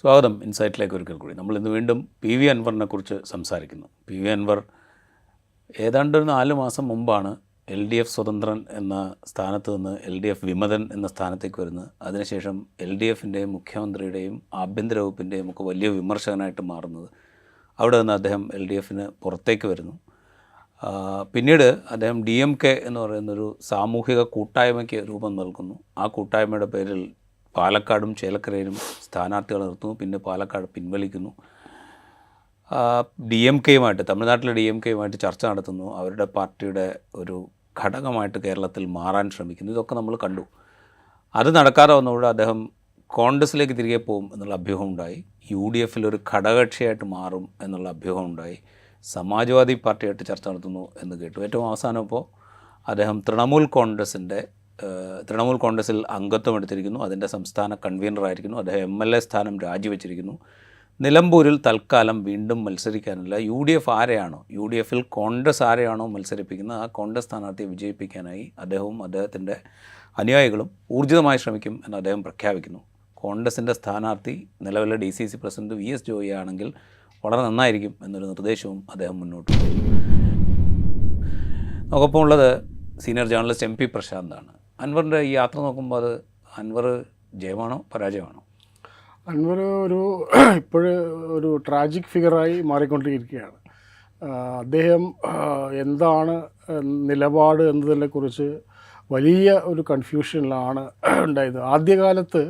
സ്വാഗതം ഇൻസൈറ്റിലേക്ക് ഒരിക്കൽ കൂടി. നമ്മൾ ഇന്ന് വീണ്ടും PV അൻവറിനെ കുറിച്ച് സംസാരിക്കുന്നു. PV അൻവർ ഏതാണ്ട് ഒരു 4 മാസം മുമ്പാണ് LDF സ്വതന്ത്രൻ എന്ന സ്ഥാനത്ത് നിന്ന് LDF വിമതൻ എന്ന സ്ഥാനത്തേക്ക് വരുന്നത്. അതിനുശേഷം LDFിൻ്റെയും മുഖ്യമന്ത്രിയുടെയും ആഭ്യന്തര വകുപ്പിൻ്റെയും ഒക്കെ വലിയ വിമർശകനായിട്ട് മാറുന്നത്. അവിടെ നിന്ന് അദ്ദേഹം LDFന് പുറത്തേക്ക് വരുന്നു. പിന്നീട് അദ്ദേഹം DMK എന്ന് പറയുന്നൊരു സാമൂഹിക കൂട്ടായ്മയ്ക്ക് രൂപം നൽകുന്നു. ആ കൂട്ടായ്മയുടെ പേരിൽ പാലക്കാടും ചേലക്കരയിലും സ്ഥാനാർത്ഥികൾ നിർത്തുന്നു. പിന്നെ പാലക്കാട് പിൻവലിക്കുന്നു. DMKയുമായിട്ട്, തമിഴ്നാട്ടിലെ DMKയുമായിട്ട് ചർച്ച നടത്തുന്നു. അവരുടെ പാർട്ടിയുടെ ഒരു ഘടകമായിട്ട് കേരളത്തിൽ മാറാൻ ശ്രമിക്കുന്നു. ഇതൊക്കെ നമ്മൾ കണ്ടു. അത് നടക്കാതെ വന്നതോടെ അദ്ദേഹം കോൺഗ്രസിലേക്ക് തിരികെ പോകും എന്നുള്ള അഭ്യൂഹം ഉണ്ടായി. UDFിൽ ഒരു ഘടകകക്ഷിയായിട്ട് മാറും എന്നുള്ള അഭ്യൂഹം ഉണ്ടായി. സമാജ്വാദി പാർട്ടിയായിട്ട് ചർച്ച നടത്തുന്നു എന്ന് കേട്ടു. ഏറ്റവും അവസാനം ഇപ്പോൾ അദ്ദേഹം തൃണമൂൽ കോൺഗ്രസിൽ അംഗത്വം എടുത്തിരിക്കുന്നു. അതിൻ്റെ സംസ്ഥാന കൺവീനറായിരിക്കുന്നു. അദ്ദേഹം MLA സ്ഥാനം രാജിവെച്ചിരിക്കുന്നു. നിലമ്പൂരിൽ തൽക്കാലം വീണ്ടും മത്സരിക്കാനില്ല. UDF ആരെയാണോ, UDFിൽ കോൺഗ്രസ് ആരെയാണോ മത്സരിപ്പിക്കുന്നത്, ആ കോൺഗ്രസ് സ്ഥാനാർത്ഥിയെ വിജയിപ്പിക്കാനായി അദ്ദേഹവും അദ്ദേഹത്തിൻ്റെ അനുയായികളും ഊർജിതമായി ശ്രമിക്കും എന്ന് അദ്ദേഹം പ്രഖ്യാപിക്കുന്നു. കോൺഗ്രസിൻ്റെ സ്ഥാനാർത്ഥി നിലവിലെ DCC പ്രസിഡന്റ് VS ജോയി ആണെങ്കിൽ വളരെ നന്നായിരിക്കും എന്നൊരു നിർദ്ദേശവും അദ്ദേഹം മുന്നോട്ട് പോകുന്നു. നമുക്കൊപ്പം ഉള്ളത് സീനിയർ ജേർണലിസ്റ്റ് MP പ്രശാന്താണ്. അൻവറിൻ്റെ ഈ യാത്ര നോക്കുമ്പോൾ അത് അൻവർ ജയമാണോ പരാജയമാണോ? അൻവർ ഒരു ട്രാജിക് ഫിഗറായി മാറിക്കൊണ്ടിരിക്കുകയാണ്. അദ്ദേഹം എന്താണ് നിലപാട് എന്നതിനെക്കുറിച്ച് വലിയ ഒരു കൺഫ്യൂഷനിലാണ് ഉണ്ടായത്. ആദ്യകാലത്ത്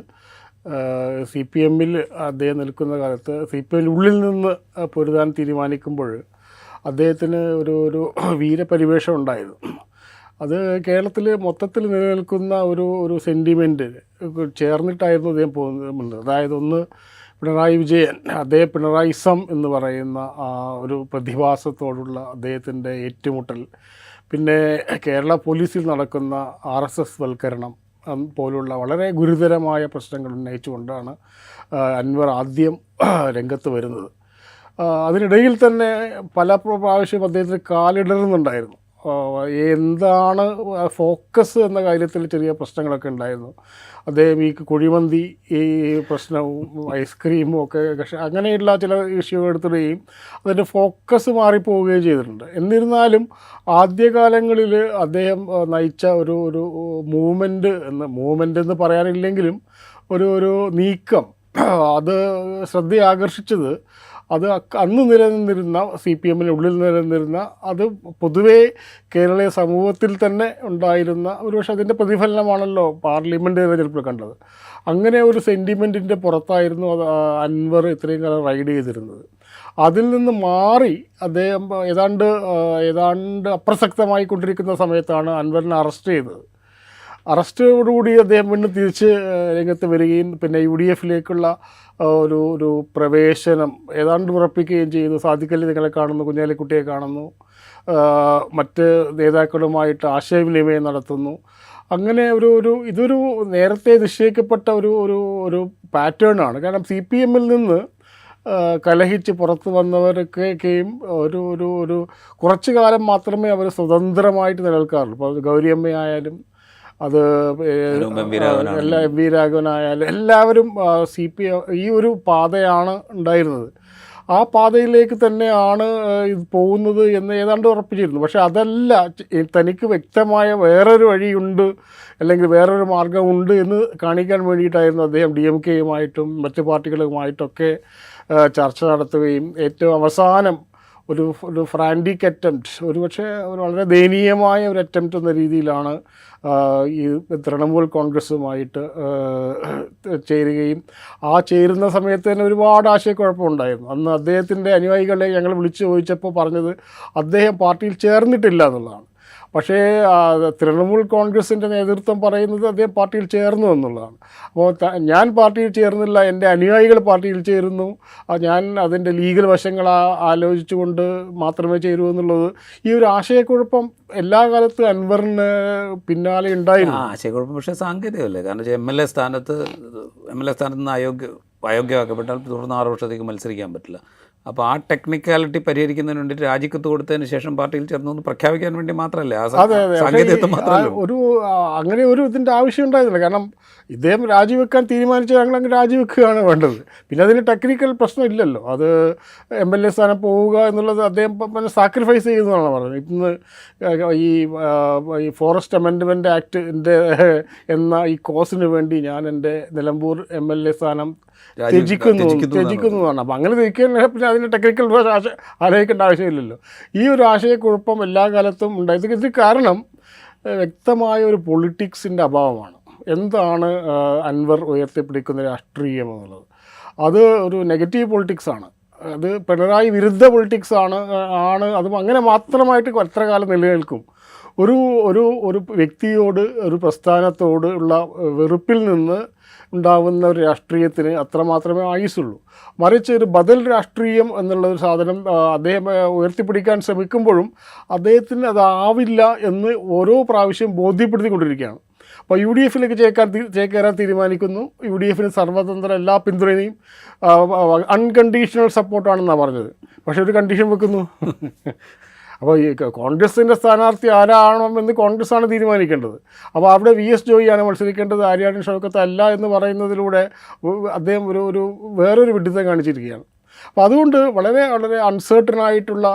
CPMൽ അദ്ദേഹം നിൽക്കുന്ന കാലത്ത് CPM ഉള്ളിൽ നിന്ന് പൊരുതാൻ തീരുമാനിക്കുമ്പോൾ അദ്ദേഹത്തിന് ഒരു വീരപരിവേഷം ഉണ്ടായിരുന്നു. അത് കേരളത്തിൽ മൊത്തത്തിൽ നിലനിൽക്കുന്ന ഒരു സെൻറ്റിമെൻറ്റ് ചേർന്നിട്ടായിരുന്നു അദ്ദേഹം പോകുന്നത്. അതായത് ഒന്ന് പിണറായി വിജയൻ, അദ്ദേഹം പിണറായിസം എന്ന് പറയുന്ന ഒരു പ്രതിഭാസത്തോടുള്ള അദ്ദേഹത്തിൻ്റെ ഏറ്റുമുട്ടൽ, പിന്നെ കേരള പോലീസിൽ നടക്കുന്ന RSS വൽക്കരണം പോലുള്ള വളരെ ഗുരുതരമായ പ്രശ്നങ്ങൾ ഉന്നയിച്ചുകൊണ്ടാണ് അൻവർ ആദ്യം രംഗത്ത് വരുന്നത്. അതിനിടയിൽ തന്നെ പല പ്രാവശ്യം അദ്ദേഹത്തിന് കാലിടറുന്നുണ്ടായിരുന്നു. എന്താണ് ഫോക്കസ് എന്ന കാര്യത്തിൽ ചെറിയ പ്രശ്നങ്ങളൊക്കെ ഉണ്ടായിരുന്നു. അദ്ദേഹം ഈ കുഴിമന്തി ഈ പ്രശ്നവും ഐസ്ക്രീമും ഒക്കെ അങ്ങനെയുള്ള ചില ഇഷ്യൂകൾ എടുത്തിടുകയും അതിൻ്റെ ഫോക്കസ് മാറിപ്പോവുകയും ചെയ്തിട്ടുണ്ട്. എന്നിരുന്നാലും ആദ്യകാലങ്ങളിൽ അദ്ദേഹം നയിച്ച ഒരു മൂവ്മെൻ്റ് എന്ന് പറയാനില്ലെങ്കിലും ഒരു നീക്കം അത് ശ്രദ്ധയാകർഷിച്ചത് അത് അന്ന് നിലനിന്നിരുന്ന CPMനുള്ളിൽ നിലനിന്നിരുന്ന അത് പൊതുവേ കേരളീയ സമൂഹത്തിൽ തന്നെ ഉണ്ടായിരുന്ന ഒരുപക്ഷെ അതിൻ്റെ പ്രതിഫലനമാണല്ലോ പാർലമെൻറ്റ് തെരഞ്ഞെടുപ്പിൽ കണ്ടത്. അങ്ങനെ ഒരു സെൻറ്റിമെൻറ്റിൻ്റെ പുറത്തായിരുന്നു അത് അൻവർ ഇത്രയും കാലം റൈഡ് ചെയ്തിരുന്നത്. അതിൽ നിന്ന് മാറി അദ്ദേഹം ഏതാണ്ട് അപ്രസക്തമായി കൊണ്ടിരിക്കുന്ന സമയത്താണ് അൻവറിനെ അറസ്റ്റ് ചെയ്തത്. അറസ്റ്റോടുകൂടി അദ്ദേഹം വീണ്ടും തിരിച്ച് രംഗത്ത് വരികയും പിന്നെ UDFിലേക്കുള്ള ഒരു പ്രവേശനം ഏതാണ്ട് ഉറപ്പിക്കുകയും ചെയ്തു. സാദിഖലി നിങ്ങളെ കാണുന്നു, കുഞ്ഞാലിക്കുട്ടിയെ കാണുന്നു, മറ്റ് നേതാക്കളുമായിട്ട് ആശയവിനിമയം നടത്തുന്നു. അങ്ങനെ ഇതൊരു നേരത്തെ നിശ്ചയിക്കപ്പെട്ട ഒരു പാറ്റേണാണ്. കാരണം CPMൽ നിന്ന് കലഹിച്ച് പുറത്തു വന്നവർക്കൊക്കെയും ഒരു കുറച്ചു കാലം മാത്രമേ അവർ സ്വതന്ത്രമായിട്ട് നിലനിൽക്കാറുള്ളൂ. ഇപ്പോൾ ഗൗരിയമ്മയായാലും അത് MV രാഘവനായാലും എല്ലാവരും CPM ഈ ഒരു പാതയാണ് ഉണ്ടായിരുന്നത്. ആ പാതയിലേക്ക് തന്നെയാണ് ഇത് പോകുന്നത് എന്ന് ഏതാണ്ട് ഉറപ്പിച്ചിരുന്നു. പക്ഷേ അതല്ല, തനിക്ക് വ്യക്തമായ വേറൊരു വഴിയുണ്ട് അല്ലെങ്കിൽ വേറൊരു മാർഗമുണ്ട് എന്ന് കാണിക്കാൻ വേണ്ടിയിട്ടായിരുന്നു അദ്ദേഹം DMKയുമായിട്ടും മറ്റ് പാർട്ടികളുമായിട്ടൊക്കെ ചർച്ച നടത്തുകയും ഏറ്റവും അവസാനം ഒരു ഫ്രാൻറ്റിക് അറ്റംപ്റ്റ്, ഒരുപക്ഷെ വളരെ ദയനീയമായ ഒരു അറ്റംപ്റ്റ് എന്ന രീതിയിലാണ് ഈ തൃണമൂൽ കോൺഗ്രസുമായിട്ട് ചേരുകയും ചേരുന്ന സമയത്ത് തന്നെ ഒരുപാട് ആശയക്കുഴപ്പമുണ്ടായിരുന്നു. അന്ന് അദ്ദേഹത്തിൻ്റെ അനുയായികളെ ഞങ്ങൾ വിളിച്ചു ചോദിച്ചപ്പോൾ പറഞ്ഞത് അദ്ദേഹം പാർട്ടിയിൽ ചേർന്നിട്ടില്ല എന്നുള്ളതാണ്. പക്ഷേ തൃണമൂൽ കോൺഗ്രസിൻ്റെ നേതൃത്വം പറയുന്നത് അദ്ദേഹം പാർട്ടിയിൽ ചേർന്നു എന്നുള്ളതാണ്. അപ്പോൾ ഞാൻ പാർട്ടിയിൽ ചേർന്നില്ല, എൻ്റെ അനുയായികൾ പാർട്ടിയിൽ ചേരുന്നു, ഞാൻ അതിൻ്റെ ലീഗൽ വശങ്ങൾ ആലോചിച്ചുകൊണ്ട് മാത്രമേ ചേരൂ എന്നുള്ളത് ഈ ഒരു ആശയക്കുഴപ്പം എല്ലാ കാലത്തും അൻവറിന് പിന്നാലെ ഉണ്ടായിരുന്നു. ആശയക്കുഴപ്പം പക്ഷേ സാങ്കേതികമല്ലേ? കാരണം MLA സ്ഥാനത്ത് നിന്ന് അയോഗ്യമാക്കപ്പെട്ടാൽ തുടർന്ന് 6 വർഷത്തേക്ക് മത്സരിക്കാൻ പറ്റില്ല. അപ്പോൾ ആ ടെക്നിക്കാലിറ്റി പരിഹരിക്കുന്നതിന് വേണ്ടി രാജിക്കത്ത് കൊടുത്തതിന് ശേഷം പാർട്ടിയിൽ ചേർന്നു എന്ന് പ്രഖ്യാപിക്കാൻ വേണ്ടി മാത്രമല്ല, അതെ അതെ. സാങ്കേതികത്വം മാത്രമല്ല. അങ്ങനെ ഒരു ഇതിൻ്റെ ആവശ്യം ഉണ്ടായിരുന്നില്ല. കാരണം ഇദ്ദേഹം രാജിവെക്കാൻ തീരുമാനിച്ചാൽ ഞങ്ങൾ അങ്ങ് രാജിവെക്കുകയാണ് വേണ്ടത്. പിന്നെ അതിന് ടെക്നിക്കൽ പ്രശ്നം ഇല്ലല്ലോ. അത് MLA സ്ഥാനം പോവുക എന്നുള്ളത് അദ്ദേഹം പിന്നെ സാക്രിഫൈസ് ചെയ്യുന്നതാണ് പറയുന്നത്. ഇന്ന് ഈ ഫോറസ്റ്റ് അമെൻഡ്മെൻറ്റ് ആക്ടിൻ്റെ എന്ന ഈ കോസിന് വേണ്ടി ഞാൻ എൻ്റെ നിലമ്പൂർ MLA സ്ഥാനം ത്യജിക്കുന്നതാണ്. അപ്പം അങ്ങനെ ത്യജിക്കാൻ പിന്നെ അതിന് ടെക്നിക്കൽ ആലോചിക്കേണ്ട ആവശ്യമില്ലല്ലോ. ഈ ഒരു ആശയക്കുഴപ്പം എല്ലാ കാലത്തും ഉണ്ടായത്. ഇത് കാരണം വ്യക്തമായ ഒരു പൊളിറ്റിക്സിൻ്റെ അഭാവമാണ്. എന്താണ് അൻവർ ഉയർത്തിപ്പിടിക്കുന്ന രാഷ്ട്രീയം എന്നുള്ളത്? അത് ഒരു നെഗറ്റീവ് പൊളിറ്റിക്സാണ്. അത് പിണറായി വിരുദ്ധ പൊളിറ്റിക്സാണ്. അതും അങ്ങനെ മാത്രമായിട്ട് എത്ര കാലം നിലനിൽക്കും? ഒരു വ്യക്തിയോട്, ഒരു പ്രസ്ഥാനത്തോട് ഉള്ള വെറുപ്പിൽ നിന്ന് ഉണ്ടാവുന്ന ഒരു രാഷ്ട്രീയത്തിന് അത്രമാത്രമേ ആയുസുള്ളൂ. മറിച്ച് ഒരു ബദൽ രാഷ്ട്രീയം എന്നുള്ളൊരു സാധനം അദ്ദേഹം ഉയർത്തിപ്പിടിക്കാൻ ശ്രമിക്കുമ്പോഴും അദ്ദേഹത്തിന് അതാവില്ല എന്ന് ഓരോ പ്രാവശ്യം ബോധ്യപ്പെടുത്തിക്കൊണ്ടിരിക്കുകയാണ്. അപ്പോൾ UDF ചേക്കേറാൻ തീരുമാനിക്കുന്നു. UDF സർവതന്ത്ര എല്ലാ പിന്തുണയും അൺകണ്ടീഷണൽ സപ്പോർട്ടാണെന്നാണ് പറഞ്ഞത്. പക്ഷേ ഒരു കണ്ടീഷൻ വെക്കുന്നു. അപ്പോൾ ഈ കോൺഗ്രസിൻ്റെ സ്ഥാനാർത്ഥി ആരാണെന്ന് കോൺഗ്രസ്സാണ് തീരുമാനിക്കേണ്ടത്. അപ്പോൾ അവിടെ VS ജോയിയാണ് മത്സരിക്കേണ്ടത്, ആര്യാടൻ ഷൗക്കത്ത് അല്ല എന്ന് പറയുന്നതിലൂടെ അദ്ദേഹം ഒരു വേറൊരു വിഡ്ഢിത്തം കാണിച്ചിരിക്കുകയാണ്. അപ്പോൾ അതുകൊണ്ട് വളരെ വളരെ അൺസേർട്ടനായിട്ടുള്ള,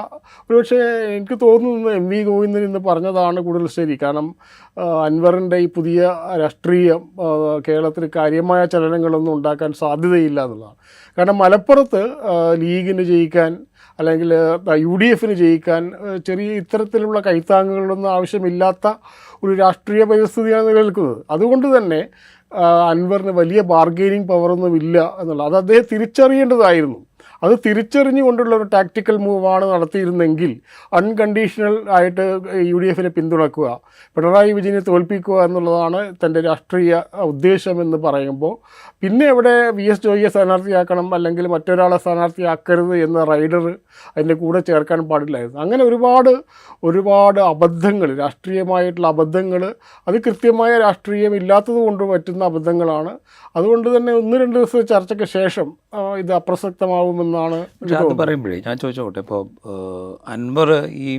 ഒരുപക്ഷെ എനിക്ക് തോന്നുന്നു MV ഗോവിന്ദൻ ഇന്ന് പറഞ്ഞതാണ് കൂടുതൽ ശരി. കാരണം അൻവറിൻ്റെ ഈ പുതിയ രാഷ്ട്രീയം കേരളത്തിൽ കാര്യമായ ചലനങ്ങളൊന്നും ഉണ്ടാക്കാൻ സാധ്യതയില്ല എന്നുള്ളതാണ്. കാരണം മലപ്പുറത്ത് ലീഗിന് ജയിക്കാൻ അല്ലെങ്കിൽ UDF ജയിക്കാൻ ചെറിയ ഇത്തരത്തിലുള്ള കൈത്താങ്ങുകളൊന്നും ആവശ്യമില്ലാത്ത ഒരു രാഷ്ട്രീയ പരിസ്ഥിതിയാണ് നിലനിൽക്കുന്നത്. അതുകൊണ്ട് തന്നെ അൻവറിന് വലിയ ബാർഗെയിനിങ് പവറൊന്നുമില്ല എന്നുള്ളത് അത് അദ്ദേഹം തിരിച്ചറിയേണ്ടതായിരുന്നു. അത് തിരിച്ചറിഞ്ഞുകൊണ്ടുള്ള ഒരു ടാക്റ്റിക്കൽ മൂവാണ് നടത്തിയിരുന്നെങ്കിൽ അൺകണ്ടീഷണൽ ആയിട്ട് UDF പിന്തുണക്കുക, പിണറായി വിജയനെ തോൽപ്പിക്കുക എന്നുള്ളതാണ് തൻ്റെ രാഷ്ട്രീയ ഉദ്ദേശമെന്ന് പറയുമ്പോൾ പിന്നെ ഇവിടെ VS ജോയിയെ സ്ഥാനാർത്ഥിയാക്കണം അല്ലെങ്കിൽ മറ്റൊരാളെ സ്ഥാനാർത്ഥിയാക്കരുത് എന്ന റൈഡർ അതിൻ്റെ കൂടെ ചേർക്കാൻ പാടില്ലായിരുന്നു. അങ്ങനെ ഒരുപാട് അബദ്ധങ്ങൾ, രാഷ്ട്രീയമായിട്ടുള്ള അബദ്ധങ്ങൾ, അത് കൃത്യമായ രാഷ്ട്രീയം ഇല്ലാത്തത് കൊണ്ട് പറ്റുന്ന അബദ്ധങ്ങളാണ്. അതുകൊണ്ട് തന്നെ 1-2 ദിവസത്തെ ചർച്ചയ്ക്ക് ശേഷം ഇത് അപ്രസക്തമാവുമെന്നാണ്. അത് പറയുമ്പോഴേ ഞാൻ ചോദിച്ചോട്ടെ, ഇപ്പോൾ അൻവർ ഈ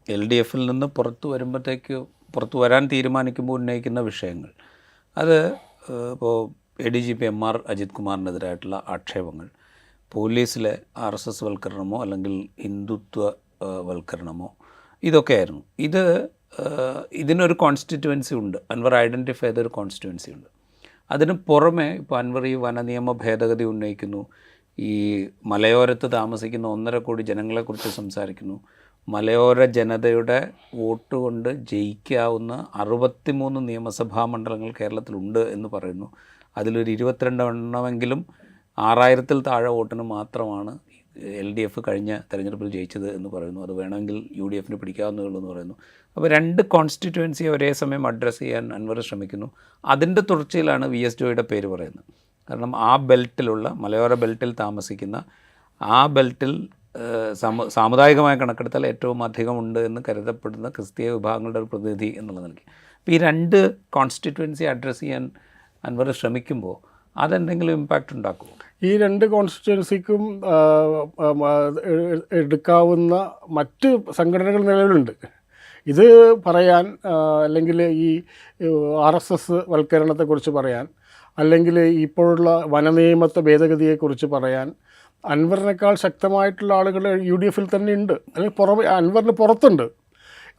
LDF നിന്ന് പുറത്തു വരാൻ തീരുമാനിക്കുമ്പോൾ ഉന്നയിക്കുന്ന വിഷയങ്ങൾ, അത് ഇപ്പോൾ ADGP MR അജിത് കുമാറിനെതിരായിട്ടുള്ള ആക്ഷേപങ്ങൾ, പോലീസിലെ RSS വൽക്കരണമോ അല്ലെങ്കിൽ ഹിന്ദുത്വ വൽക്കരണമോ ഇതൊക്കെയായിരുന്നു. ഇതിനൊരു കോൺസ്റ്റിറ്റ്യുവൻസി ഉണ്ട്, അൻവർ ഐഡൻറ്റിഫൈ ചെയ്തൊരു കോൺസ്റ്റിറ്റ്യുവൻസി ഉണ്ട്. അതിന് പുറമെ ഇപ്പോൾ അൻവർ ഈ വനനിയമ ഭേദഗതി ഉന്നയിക്കുന്നു, ഈ മലയോരത്ത് താമസിക്കുന്ന 1.5 കോടി ജനങ്ങളെക്കുറിച്ച് സംസാരിക്കുന്നു, മലയോര ജനതയുടെ വോട്ട് കൊണ്ട് ജയിക്കാവുന്ന 63 നിയമസഭാ മണ്ഡലങ്ങൾ കേരളത്തിലുണ്ട് എന്ന് പറയുന്നു. അതിലൊരു 22 എണ്ണമെങ്കിലും 6000-ൽ താഴെ വോട്ടിന് മാത്രമാണ് LDF കഴിഞ്ഞ തെരഞ്ഞെടുപ്പിൽ ജയിച്ചത് എന്ന് പറയുന്നു. അത് വേണമെങ്കിൽ UDF പിടിക്കാവുന്നതുള്ളൂ എന്ന് പറയുന്നു. അപ്പോൾ 2 കോൺസ്റ്റിറ്റ്യുവൻസിയെ ഒരേ സമയം അഡ്രസ്സ് ചെയ്യാൻ അൻവർ ശ്രമിക്കുന്നു. അതിൻ്റെ തുടർച്ചയിലാണ് VS ജോയിയുടെ പേര് പറയുന്നത്. കാരണം ആ ബെൽറ്റിലുള്ള, മലയോര ബെൽറ്റിൽ താമസിക്കുന്ന, ആ ബെൽറ്റിൽ സാമുദായികമായ കണക്കെടുത്താൽ ഏറ്റവും അധികം ഉണ്ട് എന്ന് കരുതപ്പെടുന്ന ക്രിസ്തീയ വിഭാഗങ്ങളുടെ ഒരു പ്രതിനിധി എന്നുള്ള നിലയ്ക്ക്. അപ്പോൾ ഈ 2 കോൺസ്റ്റിറ്റ്യുവൻസി അഡ്രസ്സ് ചെയ്യാൻ അൻവർ ശ്രമിക്കുമ്പോൾ അതെന്തെങ്കിലും ഇമ്പാക്റ്റ് ഉണ്ടാക്കുമോ? ഈ 2 കോൺസ്റ്റിറ്റ്യുവൻസിക്കും എടുക്കാവുന്ന മറ്റ് സംഘടനകൾ നിലവിലുണ്ട്. ഇത് പറയാൻ അല്ലെങ്കിൽ ഈ RSS വൽക്കരണത്തെക്കുറിച്ച് പറയാൻ, അല്ലെങ്കിൽ ഇപ്പോഴുള്ള വനനിയമത്തെ ഭേദഗതിയെക്കുറിച്ച് പറയാൻ അൻവറിനേക്കാൾ ശക്തമായിട്ടുള്ള ആളുകൾ UDF തന്നെ ഉണ്ട്, അല്ലെങ്കിൽ അൻവറിന് പുറത്തുണ്ട്.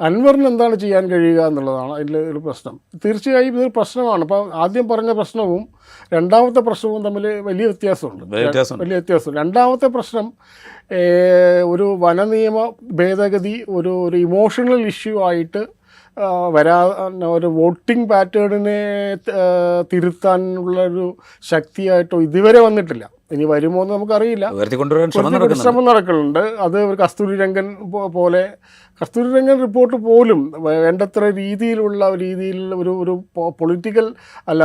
അൻവറിന് എന്താണ് ചെയ്യാൻ കഴിയുക എന്നുള്ളതാണ് അതിൽ ഒരു പ്രശ്നം. തീർച്ചയായും ഇതൊരു പ്രശ്നമാണ്. അപ്പോൾ ആദ്യം പറഞ്ഞ പ്രശ്നവും രണ്ടാമത്തെ പ്രശ്നവും തമ്മിൽ വലിയ വ്യത്യാസമുണ്ട്. രണ്ടാമത്തെ പ്രശ്നം, ഒരു വനനിയമ ഭേദഗതി ഒരു ഇമോഷണൽ ഇഷ്യൂ ആയിട്ട് ഒരു വോട്ടിംഗ് പാറ്റേണിനെ തിരുത്താനുള്ളൊരു ശക്തിയായിട്ടോ ഇതുവരെ വന്നിട്ടില്ല. ഇനി വരുമോ എന്ന് നമുക്കറിയില്ല. ശ്രമം നടക്കുന്നുണ്ട്. അത് ഒരു കസ്തൂരി രംഗൻ റിപ്പോർട്ട് പോലും വേണ്ടത്ര രീതിയിലുള്ള ഒരു പൊളിറ്റിക്കൽ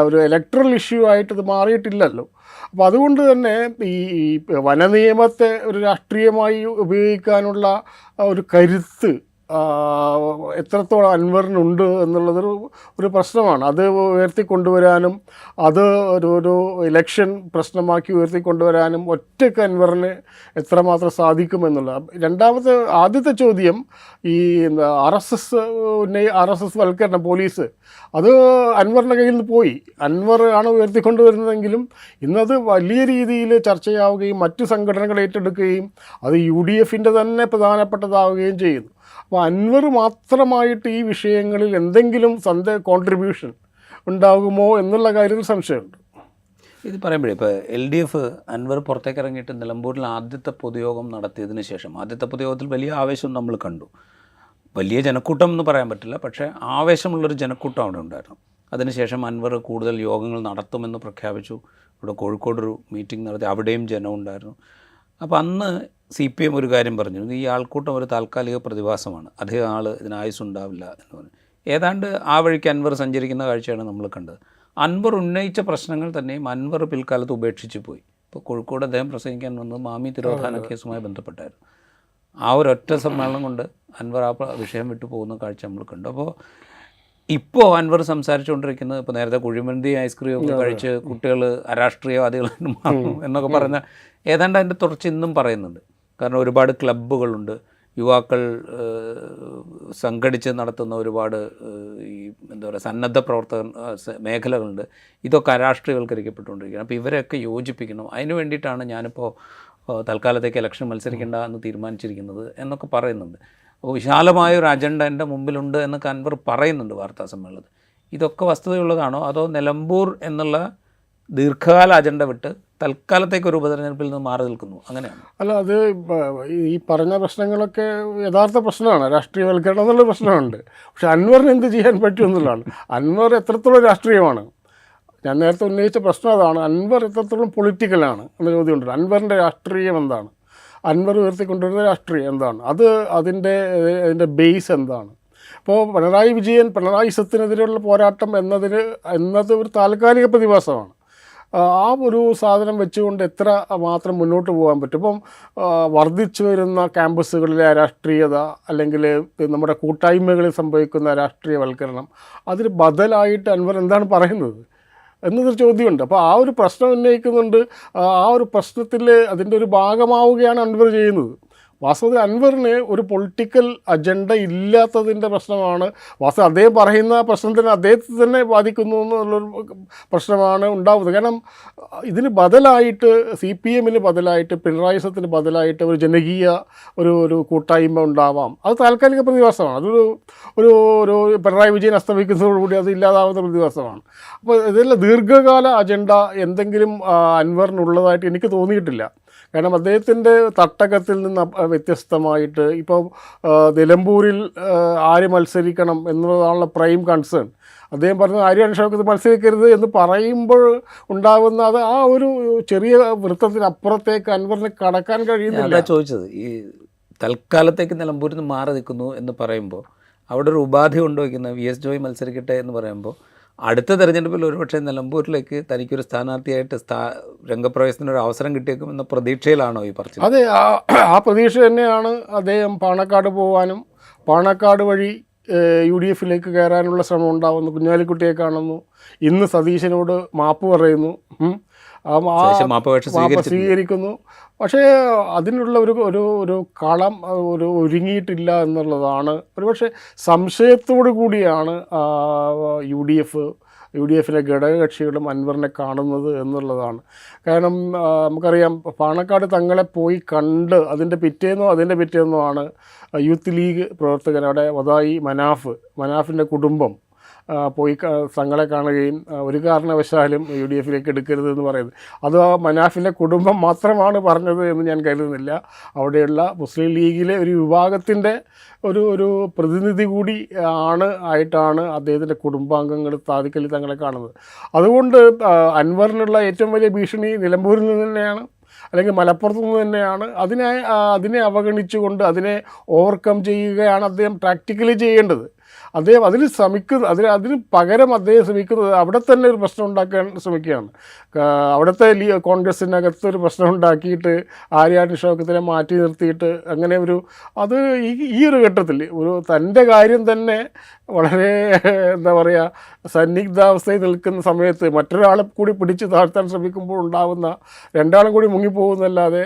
ഒരു ഇലക്ട്രൽ ഇഷ്യൂ ആയിട്ട് ഇത് മാറിയിട്ടില്ലല്ലോ. അപ്പോൾ അതുകൊണ്ട് തന്നെ ഈ വനനിയമത്തെ ഒരു രാഷ്ട്രീയമായി ഉപയോഗിക്കാനുള്ള ഒരു കരുത്ത് എത്രത്തോളം അൻവറിനുണ്ട് എന്നുള്ളതൊരു ഒരു പ്രശ്നമാണ്. അത് ഉയർത്തിക്കൊണ്ടുവരാനും അത് ഒരു ഇലക്ഷൻ പ്രശ്നമാക്കി ഉയർത്തിക്കൊണ്ടുവരാനും ഒറ്റയ്ക്ക് അൻവറിന് എത്രമാത്രം സാധിക്കുമെന്നുള്ള. ആദ്യത്തെ ചോദ്യം ഈ RSS വൽക്കരണം പോലീസ് അത് അൻവറിൻ്റെ കയ്യിൽ നിന്ന് പോയി. അൻവർ ആണ് ഉയർത്തിക്കൊണ്ടുവരുന്നതെങ്കിലും ഇന്നത് വലിയ രീതിയിൽ ചർച്ചയാവുകയും മറ്റു സംഘടനകൾ ഏറ്റെടുക്കുകയും അത് UDFൻ്റെ തന്നെ പ്രധാനപ്പെട്ടതാവുകയും ചെയ്യുന്നു. അപ്പോൾ അൻവർ മാത്രമായിട്ട് ഈ വിഷയങ്ങളിൽ എന്തെങ്കിലും കോൺട്രിബ്യൂഷൻ ഉണ്ടാകുമോ എന്നുള്ള കാര്യത്തിൽ സംശയമുണ്ട്. ഇത് പറയുമ്പോഴേ ഇപ്പോൾ LDF അൻവർ പുറത്തേക്ക് ഇറങ്ങിയിട്ട് നിലമ്പൂരിൽ ആദ്യത്തെ പൊതുയോഗം നടത്തിയതിന് ശേഷം ആദ്യത്തെ പൊതുയോഗത്തിൽ വലിയ ആവേശം നമ്മൾ കണ്ടു. വലിയ ജനക്കൂട്ടം എന്ന് പറയാൻ പറ്റില്ല, പക്ഷേ ആവേശമുള്ളൊരു ജനക്കൂട്ടം അവിടെ ഉണ്ടായിരുന്നു. അതിനുശേഷം അൻവർ കൂടുതൽ യോഗങ്ങൾ നടത്തുമെന്ന് പ്രഖ്യാപിച്ചു. ഇവിടെ കോഴിക്കോടൊരു മീറ്റിംഗ് നടത്തി, അവിടെയും ജനം ഉണ്ടായിരുന്നു. അപ്പോൾ അന്ന് CPM ഒരു കാര്യം പറഞ്ഞു, ഈ ആൾക്കൂട്ടം ഒരു താൽക്കാലിക പ്രതിഭാസമാണ്, അധികം ആൾ ഇതിനായുസുണ്ടാവില്ല എന്ന് പറഞ്ഞു. ഏതാണ്ട് ആ വഴിക്ക് അൻവർ സഞ്ചരിക്കുന്ന കാഴ്ചയാണ് നമ്മൾ കണ്ടത്. അൻവർ ഉന്നയിച്ച പ്രശ്നങ്ങൾ തന്നെയും അൻവർ പിൽക്കാലത്ത് ഉപേക്ഷിച്ച് പോയി. ഇപ്പോൾ കോഴിക്കോട് അദ്ദേഹം പ്രസംഗിക്കാൻ വന്നത് മാമി തിരോധാന കേസുമായി ബന്ധപ്പെട്ടായിരുന്നു. ആ ഒരൊറ്റ സമ്മേളനം കൊണ്ട് അൻവർ ആ വിഷയം വിട്ടു പോകുന്ന കാഴ്ച നമ്മൾ കണ്ടു. അപ്പോൾ ഇപ്പോൾ അൻവർ സംസാരിച്ചുകൊണ്ടിരിക്കുന്നത്, ഇപ്പോൾ നേരത്തെ കുഴിമന്തി ഐസ്ക്രീം ഒക്കെ കഴിച്ച് കുട്ടികൾ അരാഷ്ട്രീയവാദികളായിട്ട് മാറും എന്നൊക്കെ പറയുന്ന ഏതാണ്ട് അതിൻ്റെ തുടർച്ച ഇന്നും പറയുന്നുണ്ട്. കാരണം ഒരുപാട് ക്ലബ്ബുകളുണ്ട്, യുവാക്കൾ സംഘടിച്ച് നടത്തുന്ന ഒരുപാട് ഈ എന്താ പറയുക സന്നദ്ധ മേഖലകളുണ്ട്. ഇതൊക്കെ അരാഷ്ട്രീയവൽക്കരിക്കപ്പെട്ടുകൊണ്ടിരിക്കുകയാണ്. അപ്പോൾ ഇവരെയൊക്കെ യോജിപ്പിക്കണം. അതിന് വേണ്ടിയിട്ടാണ് ഞാനിപ്പോൾ തൽക്കാലത്തേക്ക് ഇലക്ഷൻ മത്സരിക്കേണ്ട എന്ന് തീരുമാനിച്ചിരിക്കുന്നത് എന്നൊക്കെ പറയുന്നുണ്ട്. അപ്പോൾ വിശാലമായൊരു അജണ്ട എൻ്റെ മുമ്പിലുണ്ട് എന്നൊക്കെ അൻവർ പറയുന്നുണ്ട് വാർത്താ സമ്മേളനത്തിൽ. ഇതൊക്കെ വസ്തുതയുള്ളതാണോ അതോ നിലമ്പൂർ എന്നുള്ള ദീർഘകാല അജണ്ട വിട്ട് തൽക്കാലത്തേക്ക് ഒരു ഉപതെരഞ്ഞെടുപ്പിൽ നിന്ന് മാറി നിൽക്കുന്നു, അങ്ങനെയാണ്? അല്ല, അത് ഈ പറഞ്ഞ പ്രശ്നങ്ങളൊക്കെ യഥാർത്ഥ പ്രശ്നമാണ്, രാഷ്ട്രീയവൽക്കരണം എന്നുള്ള പ്രശ്നമുണ്ട്. പക്ഷെ അൻവറിന് എന്ത് ചെയ്യാൻ പറ്റുമെന്നുള്ളതാണ്. അൻവർ എത്രത്തോളം രാഷ്ട്രീയമാണ്? ഞാൻ നേരത്തെ ഉന്നയിച്ച പ്രശ്നം അതാണ്. അൻവർ എത്രത്തോളം പൊളിറ്റിക്കലാണ് എന്ന ചോദ്യമുണ്ട്. അൻവറിൻ്റെ രാഷ്ട്രീയം എന്താണ്? അൻവർ ഉയർത്തിക്കൊണ്ടുവരുന്ന രാഷ്ട്രീയം എന്താണ്? അതിൻ്റെ ബേസ് എന്താണ്? ഇപ്പോൾ പിണറായി സത്തിനെതിരെയുള്ള പോരാട്ടം എന്നത് ഒരു താൽക്കാലിക പ്രതിഭാസമാണ്. ആ ഒരു സാധനം വെച്ചുകൊണ്ട് എത്ര മാത്രം മുന്നോട്ട് പോകാൻ പറ്റും? ഇപ്പം വർദ്ധിച്ചു വരുന്ന ക്യാമ്പസുകളിലെ രാഷ്ട്രീയത, അല്ലെങ്കിൽ നമ്മുടെ കൂട്ടായ്മകളിൽ സംഭവിക്കുന്ന രാഷ്ട്രീയവൽക്കരണം, അതിന് ബദലായിട്ട് അൻവർ എന്താണ് പറയുന്നത് എന്നതൊരു ചോദ്യമുണ്ട്. അപ്പോൾ ആ ഒരു പ്രശ്നം ഉന്നയിക്കുന്നുണ്ട്. ആ ഒരു പ്രശ്നത്തിൽ അതിൻ്റെ ഒരു ഭാഗമാവുകയാണ് അൻവർ ചെയ്യുന്നത്. വാസ്തവത്തിൽ അൻവറിന് ഒരു പൊളിറ്റിക്കൽ അജണ്ട ഇല്ലാത്തതിൻ്റെ പ്രശ്നമാണ്. വാസ്തവം അദ്ദേഹം പറയുന്ന പ്രശ്നത്തിന് അദ്ദേഹത്തെ തന്നെ ബാധിക്കുന്നു എന്നുള്ളൊരു പ്രശ്നമാണ് ഉണ്ടാവുന്നത്. കാരണം ഇതിന് ബദലായിട്ട് CPMന് ബദലായിട്ട് പിണറായിസത്തിന് ബദലായിട്ട് ഒരു ജനകീയ ഒരു കൂട്ടായ്മ ഉണ്ടാവാം. അത് താൽക്കാലിക പ്രതിഭാസമാണ്. ഒരു പിണറായി വിജയൻ അസ്തമിക്കുന്നതോടുകൂടി അത് ഇല്ലാതാവുന്ന പ്രതിഭാസമാണ്. അപ്പോൾ ഇതെല്ലാം ദീർഘകാല അജണ്ട എന്തെങ്കിലും അൻവറിനുള്ളതായിട്ട് എനിക്ക് തോന്നിയിട്ടില്ല. കാരണം അദ്ദേഹത്തിൻ്റെ തട്ടകത്തിൽ നിന്ന് വ്യത്യസ്തമായിട്ട് ഇപ്പോൾ നിലമ്പൂരിൽ ആര് മത്സരിക്കണം എന്നുള്ളതാണുള്ള പ്രൈം കൺസേൺ. അദ്ദേഹം പറഞ്ഞത് ആര്യാൻ ഷൗക്കത്ത് മത്സരിക്കരുത് എന്ന് പറയുമ്പോൾ ഉണ്ടാകുന്ന അത് ആ ഒരു ചെറിയ വൃത്തത്തിനപ്പുറത്തേക്ക് അൻവറിന് കടക്കാൻ കഴിയുന്നില്ല. ചോദിച്ചത് ഈ തൽക്കാലത്തേക്ക് നിലമ്പൂരിൽ നിന്ന് മാറി നിൽക്കുന്നു എന്ന് പറയുമ്പോൾ അവിടെ ഒരു ഉപാധി കൊണ്ടുവയ്ക്കുന്ന VS ജോയ് മത്സരിക്കട്ടെ എന്ന് പറയുമ്പോൾ അടുത്ത തെരഞ്ഞെടുപ്പിൽ ഒരുപക്ഷെ നിലമ്പൂരിലേക്ക് തനിക്കൊരു സ്ഥാനാർത്ഥിയായിട്ട് രംഗപ്രവേശനത്തിനൊരു അവസരം കിട്ടിയേക്കും എന്ന പ്രതീക്ഷയിലാണോ ഈ പറഞ്ഞത്? അതെ, ആ പ്രതീക്ഷ തന്നെയാണ് അദ്ദേഹം പാണക്കാട് പോകാനും പാണക്കാട് വഴി UDFിലേക്ക് കയറാനുള്ള ശ്രമം ഉണ്ടാവുന്നു. കുഞ്ഞാലിക്കുട്ടിയെ കാണുന്നു, ഇന്ന് സതീശനോട് മാപ്പ് പറയുന്നു, സ്വീകരിക്കുന്നു. പക്ഷേ അതിനുള്ള ഒരു കളം ഒരുങ്ങിയിട്ടില്ല എന്നുള്ളതാണ്. ഒരുപക്ഷെ സംശയത്തോടു കൂടിയാണ് UDFിലെ ഘടകകക്ഷികളും അൻവറിനെ കാണുന്നത് എന്നുള്ളതാണ്. കാരണം നമുക്കറിയാം, പാണക്കാട് തങ്ങളെ പോയി കണ്ട് അതിൻ്റെ പിറ്റേന്നോ ആണ് യൂത്ത് ലീഗ് പ്രവർത്തകൻ അവിടെ വദായി മനാഫിൻ്റെ കുടുംബം പോയി തങ്ങളെ കാണുകയും ഒരു കാരണവശാലും UDFിലേക്ക് എടുക്കരുത് എന്ന് പറയുന്നത്. അത് ആ മനാഫിൻ്റെ കുടുംബം മാത്രമാണ് പറഞ്ഞത് എന്ന് ഞാൻ കരുതുന്നില്ല. അവിടെയുള്ള മുസ്ലിം ലീഗിലെ ഒരു വിഭാഗത്തിൻ്റെ ഒരു പ്രതിനിധി കൂടി ആയിട്ടാണ് അദ്ദേഹത്തിൻ്റെ കുടുംബാംഗങ്ങൾ താതിക്കലി തങ്ങളെ കാണുന്നത്. അതുകൊണ്ട് അൻവറിനുള്ള ഏറ്റവും വലിയ ഭീഷണി നിലമ്പൂരിൽ നിന്ന് തന്നെയാണ്, അല്ലെങ്കിൽ മലപ്പുറത്തു നിന്ന് തന്നെയാണ്. അതിനെ അവഗണിച്ചുകൊണ്ട് അതിനെ ഓവർകം ചെയ്യുകയാണ് അദ്ദേഹം പ്രാക്ടിക്കലി ചെയ്യേണ്ടത്. അദ്ദേഹം അതിന് പകരം അദ്ദേഹം ശ്രമിക്കുന്നത് അവിടെ തന്നെ ഒരു പ്രശ്നം ഉണ്ടാക്കാൻ ശ്രമിക്കുകയാണ്. അവിടുത്തെ കോൺഗ്രസിനകത്ത് ഒരു പ്രശ്നം ഉണ്ടാക്കിയിട്ട് ആര്യാടൻ ഷൗക്കത്തിനെ മാറ്റി നിർത്തിയിട്ട് അങ്ങനെ അത് ഈ ഒരു ഘട്ടത്തിൽ തൻ്റെ കാര്യം തന്നെ വളരെ എന്താ പറയുക സന്നിഗ്ധാവസ്ഥയിൽ നിൽക്കുന്ന സമയത്ത് മറ്റൊരാളെ കൂടി പിടിച്ച് താഴ്ത്താൻ ശ്രമിക്കുമ്പോൾ ഉണ്ടാകുന്ന രണ്ടാളും കൂടി മുങ്ങിപ്പോകുന്നല്ലാതെ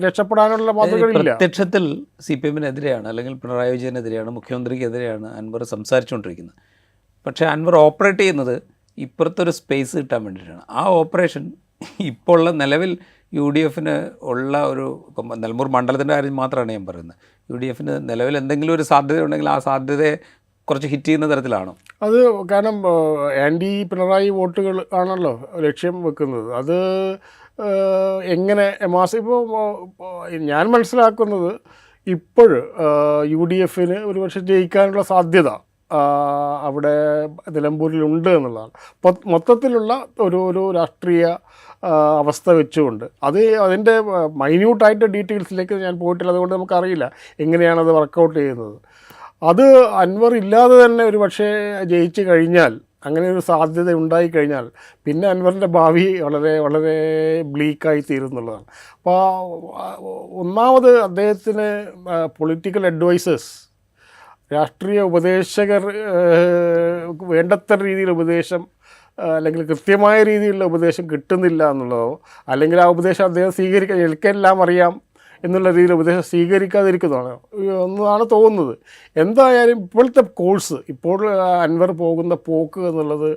രക്ഷപ്പെടാനുള്ള മാതൃകകളില്ല. പ്രത്യക്ഷത്തിൽ CPM-നെതിരെയാണ് അല്ലെങ്കിൽ പിണറായി വിജയനെതിരെയാണ്, മുഖ്യമന്ത്രിക്കെതിരെയാണ് അൻവർ സംസാരിച്ചുകൊണ്ടിരിക്കുന്നത്. പക്ഷേ അൻവർ ഓപ്പറേറ്റ് ചെയ്യുന്നത് ഇപ്പുറത്തൊരു സ്പേസ് കിട്ടാൻ വേണ്ടിയിട്ടാണ്. ആ ഓപ്പറേഷൻ ഇപ്പോൾ ഉള്ള നിലവിൽ UDF ഉള്ള ഇപ്പം നിലമ്പൂർ മണ്ഡലത്തിൻ്റെ കാര്യം മാത്രമാണ് ഞാൻ പറയുന്നത്. UDF നിലവിൽ എന്തെങ്കിലും ഒരു സാധ്യത ഉണ്ടെങ്കിൽ ആ സാധ്യതയെ കുറച്ച് ഹിറ്റ് ചെയ്യുന്ന തരത്തിലാണോ? അത് കാരണം ആൻറ്റി പിണറായി വോട്ടുകൾ ആണല്ലോ ലക്ഷ്യം വെക്കുന്നത്. അത് എങ്ങനെ ഇപ്പോൾ ഞാൻ മനസ്സിലാക്കുന്നത് ഇപ്പോൾ UDF ഒരുപക്ഷെ ജയിക്കാനുള്ള സാധ്യത അവിടെ നിലമ്പൂരിലുണ്ട് എന്നുള്ളതാണ്. മൊത്തത്തിലുള്ള ഒരു രാഷ്ട്രീയ അവസ്ഥ വെച്ചുകൊണ്ട് അതിൻ്റെ മൈന്യൂട്ടായിട്ട് ഡീറ്റെയിൽസിലേക്ക് ഞാൻ പോയിട്ടില്ല, അതുകൊണ്ട് നമുക്കറിയില്ല എങ്ങനെയാണത് വർക്കൗട്ട് ചെയ്യുന്നത്. അത് അൻവർ ഇല്ലാതെ തന്നെ ഒരു പക്ഷേ ജയിച്ചു കഴിഞ്ഞാൽ, അങ്ങനെ ഒരു സാധ്യത ഉണ്ടായിക്കഴിഞ്ഞാൽ പിന്നെ അൻവറിൻ്റെ ഭാവി വളരെ വളരെ ബ്ലീക്കായി തീരുന്നുള്ളതാണ്. അപ്പോൾ ഒന്നാമത് അദ്ദേഹത്തിന് പൊളിറ്റിക്കൽ അഡ്വൈസേഴ്സ്, രാഷ്ട്രീയ ഉപദേശകർ വേണ്ടത്ര രീതിയിൽ ഉപദേശം അല്ലെങ്കിൽ കൃത്യമായ രീതിയിലുള്ള ഉപദേശം കിട്ടുന്നില്ല എന്നുള്ളതോ, അല്ലെങ്കിൽ ആ ഉപദേശം അദ്ദേഹം എനിക്കെല്ലാം അറിയാം എന്നുള്ള രീതിയിൽ ഉപദേശം സ്വീകരിക്കാതിരിക്കുന്നതാണ് എന്നതാണ് തോന്നുന്നത്. എന്തായാലും ഇപ്പോഴത്തെ കോഴ്സ്, ഇപ്പോൾ അൻവർ പോകുന്ന പോക്ക് എന്നുള്ളത്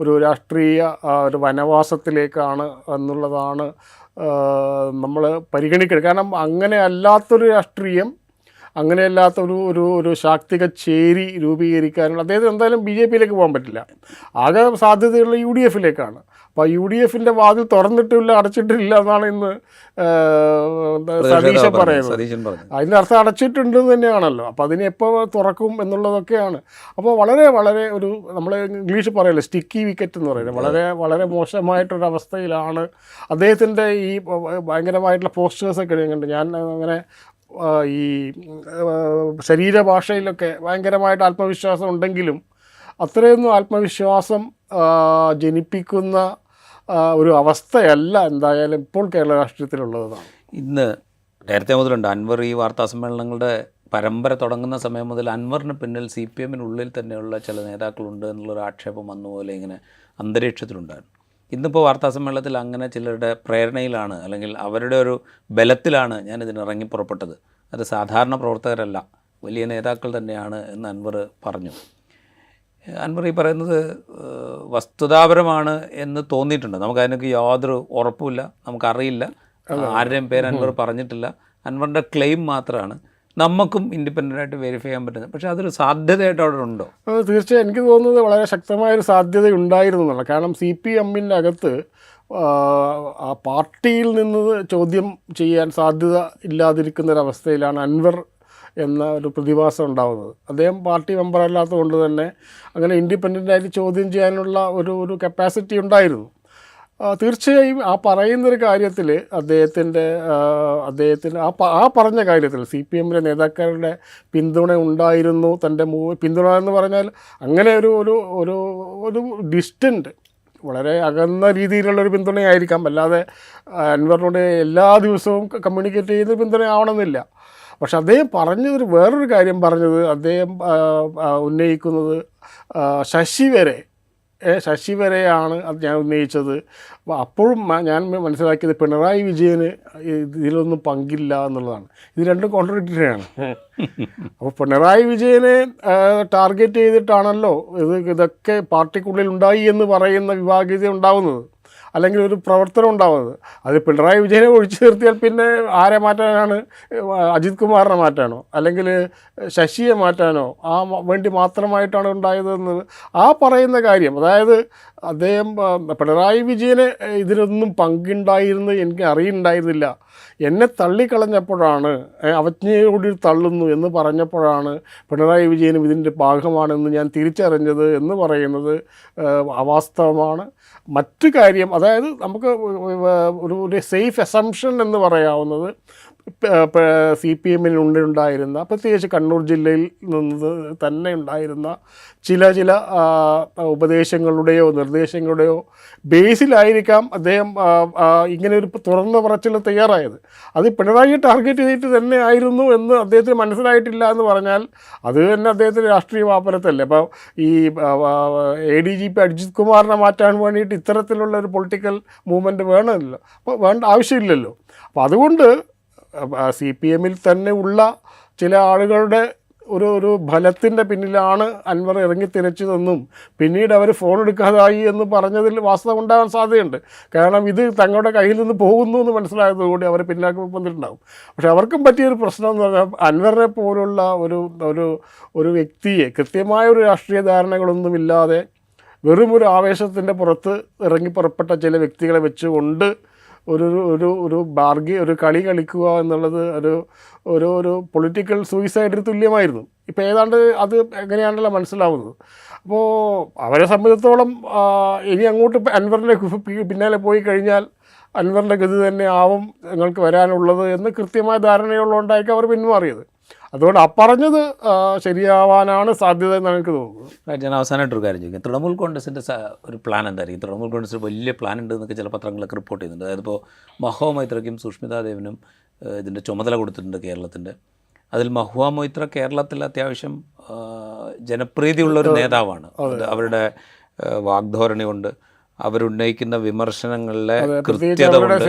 ഒരു രാഷ്ട്രീയ ഒരു വനവാസത്തിലേക്കാണ് എന്നുള്ളതാണ് നമ്മൾ പരിഗണിക്കുന്നത്. കാരണം അങ്ങനെ അല്ലാത്തൊരു രാഷ്ട്രീയം, അങ്ങനെയല്ലാത്ത ഒരു ശാക്തിക ചേരി രൂപീകരിക്കാനുള്ള അദ്ദേഹത്തിന് എന്തായാലും BJP-യിലേക്ക് പോകാൻ പറ്റില്ല. ആകെ സാധ്യതയുള്ള UDF-ലേക്കാണ്. അപ്പോൾ UDF-ൻ്റെ വാതിൽ തുറന്നിട്ടില്ല, അടച്ചിട്ടില്ല എന്നാണ് ഇന്ന് സതീശൻ പറയുന്നത്. അതിൻ്റെ അർത്ഥം അടച്ചിട്ടുണ്ടെന്ന് തന്നെയാണല്ലോ. അപ്പോൾ അതിനെ എപ്പോൾ തുറക്കും എന്നുള്ളതൊക്കെയാണ്. അപ്പോൾ വളരെ വളരെ നമ്മൾ ഇംഗ്ലീഷ് പറയല്ലോ സ്റ്റിക്കി വിക്കറ്റ് എന്ന് പറയുന്നത്, വളരെ വളരെ മോശമായിട്ടൊരവസ്ഥയിലാണ് അദ്ദേഹത്തിൻ്റെ ഈ ഭയങ്കരമായിട്ടുള്ള പോസ്റ്റേഴ്സൊക്കെ കണ്ട്. ഞാൻ അങ്ങനെ ഈ ശരീരഭാഷയിലൊക്കെ ഭയങ്കരമായിട്ട് ആത്മവിശ്വാസം ഉണ്ടെങ്കിലും അത്രയൊന്നും ആത്മവിശ്വാസം ജനിപ്പിക്കുന്ന ഒരു അവസ്ഥയല്ല എന്തായാലും ഇപ്പോൾ കേരള രാഷ്ട്രീയത്തിലുള്ളതാണ്. ഇന്ന് നേരത്തെ മുതലുണ്ട് അൻവർ ഈ വാർത്താ സമ്മേളനങ്ങളുടെ പരമ്പര തുടങ്ങുന്ന സമയം മുതൽ അൻവറിന് പിന്നിൽ CPM-നുള്ളിൽ തന്നെയുള്ള ചില നേതാക്കളുണ്ട് എന്നുള്ളൊരു ആക്ഷേപം വന്നുപോലെ ഇങ്ങനെ അന്തരീക്ഷത്തിലുണ്ടായിരുന്നു. ഇന്നിപ്പോൾ വാർത്താ സമ്മേളനത്തിൽ അങ്ങനെ ചിലരുടെ പ്രേരണയിലാണ് അല്ലെങ്കിൽ അവരുടെ ഒരു ബലത്തിലാണ് ഞാനിതിന് ഇറങ്ങി പുറപ്പെട്ടത്, അത് സാധാരണ പ്രവർത്തകരല്ല, വലിയ നേതാക്കൾ തന്നെയാണ് എന്ന് അൻവർ പറഞ്ഞു. അൻവർ ഈ പറയുന്നത് വസ്തുതാപരമാണ് എന്ന് തോന്നിയിട്ടുണ്ട്. നമുക്കതിനൊക്കെ യാതൊരു ഉറപ്പുമില്ല, നമുക്കറിയില്ല, ആരുടെയും പേര് അൻവർ പറഞ്ഞിട്ടില്ല. അൻവറിൻ്റെ ക്ലെയിം മാത്രമാണ് നമുക്കും ഇൻഡിപെൻഡൻ്റായിട്ട് വെരിഫൈ ചെയ്യാൻ പറ്റുന്നത്. പക്ഷേ അതൊരു സാധ്യതയായിട്ട് അവിടെ ഉണ്ടോ? തീർച്ചയായും എനിക്ക് തോന്നുന്നത് വളരെ ശക്തമായൊരു സാധ്യത ഉണ്ടായിരുന്നു എന്നുള്ളത്. കാരണം CPM-ൻ്റെ അകത്ത് ആ പാർട്ടിയിൽ നിന്ന് ചോദ്യം ചെയ്യാൻ സാധ്യത ഇല്ലാതിരിക്കുന്നൊരവസ്ഥയിലാണ് അൻവർ എന്ന ഒരു പ്രതിഭാസം ഉണ്ടാകുന്നത്. അദ്ദേഹം പാർട്ടി മെമ്പറല്ലാത്തത് കൊണ്ട് തന്നെ അങ്ങനെ ഇൻഡിപെൻഡൻ്റായിട്ട് ചോദ്യം ചെയ്യാനുള്ള ഒരു കപ്പാസിറ്റി ഉണ്ടായിരുന്നു. തീർച്ചയായും ആ പറയുന്നൊരു കാര്യത്തിൽ അദ്ദേഹത്തിന് ആ പറഞ്ഞ കാര്യത്തിൽ CPM-ലെ നേതാക്കളുടെ പിന്തുണ ഉണ്ടായിരുന്നു. തൻ്റെ പിന്തുണ എന്ന് പറഞ്ഞാൽ അങ്ങനെ ഒരു ഡിസ്റ്റൻറ്റ്, വളരെ അകന്ന രീതിയിലുള്ളൊരു പിന്തുണയായിരിക്കാം, അല്ലാതെ അൻവറിനോട് എല്ലാ ദിവസവും കമ്മ്യൂണിക്കേറ്റ് ചെയ്യുന്ന പിന്തുണയാവണമെന്നില്ല. പക്ഷെ അദ്ദേഹം പറഞ്ഞതൊരു വേറൊരു കാര്യം പറഞ്ഞത്, അദ്ദേഹം ഉന്നയിക്കുന്നത് ശശി വരെയാണ് അത് ഞാൻ ഉന്നയിച്ചത്. അപ്പോൾ അപ്പോഴും ഞാൻ മനസ്സിലാക്കിയത് പിണറായി വിജയന് ഇതിലൊന്നും പങ്കില്ല എന്നുള്ളതാണ്. ഇത് രണ്ടും കോൺട്രഡിക്ടറിയാണ്. അപ്പോൾ പിണറായി വിജയനെ ടാർഗറ്റ് ചെയ്തിട്ടാണല്ലോ ഇതൊക്കെ പാർട്ടിക്കുള്ളിൽ ഉണ്ടായി എന്ന് പറയുന്ന വിഭാഗീയത ഉണ്ടാവുന്നത്, അല്ലെങ്കിൽ ഒരു പ്രവർത്തനം ഉണ്ടാവുന്നത്. അത് പിണറായി വിജയനെ ഒഴിച്ചു നിർത്തിയാൽ പിന്നെ ആരെ മാറ്റാനാണ്? അജിത് കുമാറിനെ മാറ്റാനോ അല്ലെങ്കിൽ ശശിയെ മാറ്റാനോ വേണ്ടി മാത്രമായിട്ടാണ് ഉണ്ടായതെന്ന് ആ പറയുന്ന കാര്യം. അതായത് അദ്ദേഹം പിണറായി വിജയന് ഇതിലൊന്നും പങ്കുണ്ടായിരുന്നു എനിക്ക് അറിയുന്നുണ്ടായിരുന്നില്ല, എന്നെ തള്ളിക്കളഞ്ഞപ്പോഴാണ്, അവജ്ഞയോട് തള്ളുന്നു എന്ന് പറഞ്ഞപ്പോഴാണ് പിണറായി വിജയനും ഇതിൻ്റെ ഭാഗമാണെന്ന് ഞാൻ തിരിച്ചറിഞ്ഞത് എന്ന് പറയുന്നത് അവാസ്തവമാണ്. മറ്റു കാര്യം, അതായത് നമുക്ക് ഒരു സേഫ് അസംഷൻ എന്ന് പറയാവുന്നത് CPM-നുണ്ടായിരുന്ന, പ്രത്യേകിച്ച് കണ്ണൂർ ജില്ലയിൽ നിന്ന് തന്നെ ഉണ്ടായിരുന്ന ചില ഉപദേശങ്ങളുടെയോ നിർദ്ദേശങ്ങളുടെയോ ബേസിലായിരിക്കാം അദ്ദേഹം ഇങ്ങനെ ഒരു തുറന്ന പറച്ചിൽ തയ്യാറായത്. അത് പിണറായിയെ ടാർഗറ്റ് ചെയ്തിട്ട് തന്നെ ആയിരുന്നു എന്ന് അദ്ദേഹത്തിന് മനസ്സിലായിട്ടില്ല എന്ന് പറഞ്ഞാൽ അത് തന്നെ അദ്ദേഹത്തിൻ്റെ രാഷ്ട്രീയ വാപനത്തല്ലേ. അപ്പോൾ ഈ ADGP അജിത് കുമാറിനെ മാറ്റാൻ വേണ്ടിയിട്ട് ഇത്തരത്തിലുള്ള ഒരു പൊളിറ്റിക്കൽ മൂവ്മെൻറ്റ് വേണമല്ലോ, അപ്പോൾ വേണ്ട ആവശ്യമില്ലല്ലോ. അപ്പോൾ അതുകൊണ്ട് CPM-ൽ തന്നെ ഉള്ള ചില ആളുകളുടെ ഒരു ഫലത്തിൻ്റെ പിന്നിലാണ് അൻവർ ഇറങ്ങിത്തിരച്ചതെന്നും പിന്നീട് അവർ ഫോൺ എടുക്കാതായി എന്ന് പറഞ്ഞതിൽ വാസ്തവം ഉണ്ടാകാൻ സാധ്യതയുണ്ട്. കാരണം ഇത് തങ്ങളുടെ കയ്യിൽ നിന്ന് പോകുന്നു എന്ന് മനസ്സിലായതുകൂടി അവർ പിന്നാക്കം വന്നിട്ടുണ്ടാകും. പക്ഷെ അവർക്കും പറ്റിയൊരു പ്രശ്നം എന്ന് പറഞ്ഞാൽ അൻവറിനെ പോലുള്ള ഒരു വ്യക്തിയെ കൃത്യമായ ഒരു രാഷ്ട്രീയ ധാരണകളൊന്നുമില്ലാതെ വെറും ഒരു ആവേശത്തിൻ്റെ പുറത്ത് ഇറങ്ങി പുറപ്പെട്ട ചില വ്യക്തികളെ വെച്ചുകൊണ്ട് ഒരു കളി കളിക്കുക എന്നുള്ളത് ഒരു പൊളിറ്റിക്കൽ സൂയിസൈഡിന് തുല്യമായിരുന്നു. ഇപ്പോൾ ഏതാണ്ട് അത് എങ്ങനെയാണല്ലോ മനസ്സിലാവുന്നത്. അപ്പോൾ അവരെ സംബന്ധിച്ചിടത്തോളം ഇനി അങ്ങോട്ട് അൻവറിൻ്റെ പിന്നാലെ പോയി കഴിഞ്ഞാൽ അൻവറിൻ്റെ ഗതി തന്നെ ആവും നിങ്ങൾക്ക് വരാനുള്ളത് എന്ന് കൃത്യമായ ധാരണയുള്ളതുകൊണ്ടായിരിക്കും അവർ പിന്മാറിയത്. അതുകൊണ്ട് പറഞ്ഞത് ശരിയാവാനാണ് സാധ്യത എന്നാണ് എനിക്ക് തോന്നുന്നത്. ഞാൻ അവസാനമായിട്ടൊരു കാര്യം ചോദിക്കാം, തൃണമൂൽ കോൺഗ്രസിൻ്റെ ഒരു പ്ലാൻ എന്തായിരിക്കും? തൃണമൂൽ കോൺഗ്രസ് വലിയ പ്ലാൻ ഉണ്ട് എന്നൊക്കെ ചില പത്രങ്ങളൊക്കെ റിപ്പോർട്ട് ചെയ്യുന്നുണ്ട്. അതായത് ഇപ്പോൾ മഹുവ മൊയ്ത്രയ്ക്കും സുഷ്മിതാ ദേവിനും ഇതിൻ്റെ ചുമതല കൊടുത്തിട്ടുണ്ട് കേരളത്തിൻ്റെ. അതിൽ മഹുവ മൊയ്ത്ര കേരളത്തിൽ അത്യാവശ്യം ജനപ്രീതിയുള്ളൊരു നേതാവാണ്. അവരുടെ വാഗ്ധോരണി കൊണ്ട്, അവരുന്നയിക്കുന്ന വിമർശനങ്ങളിലെ കൃത്യത കൊണ്ട്,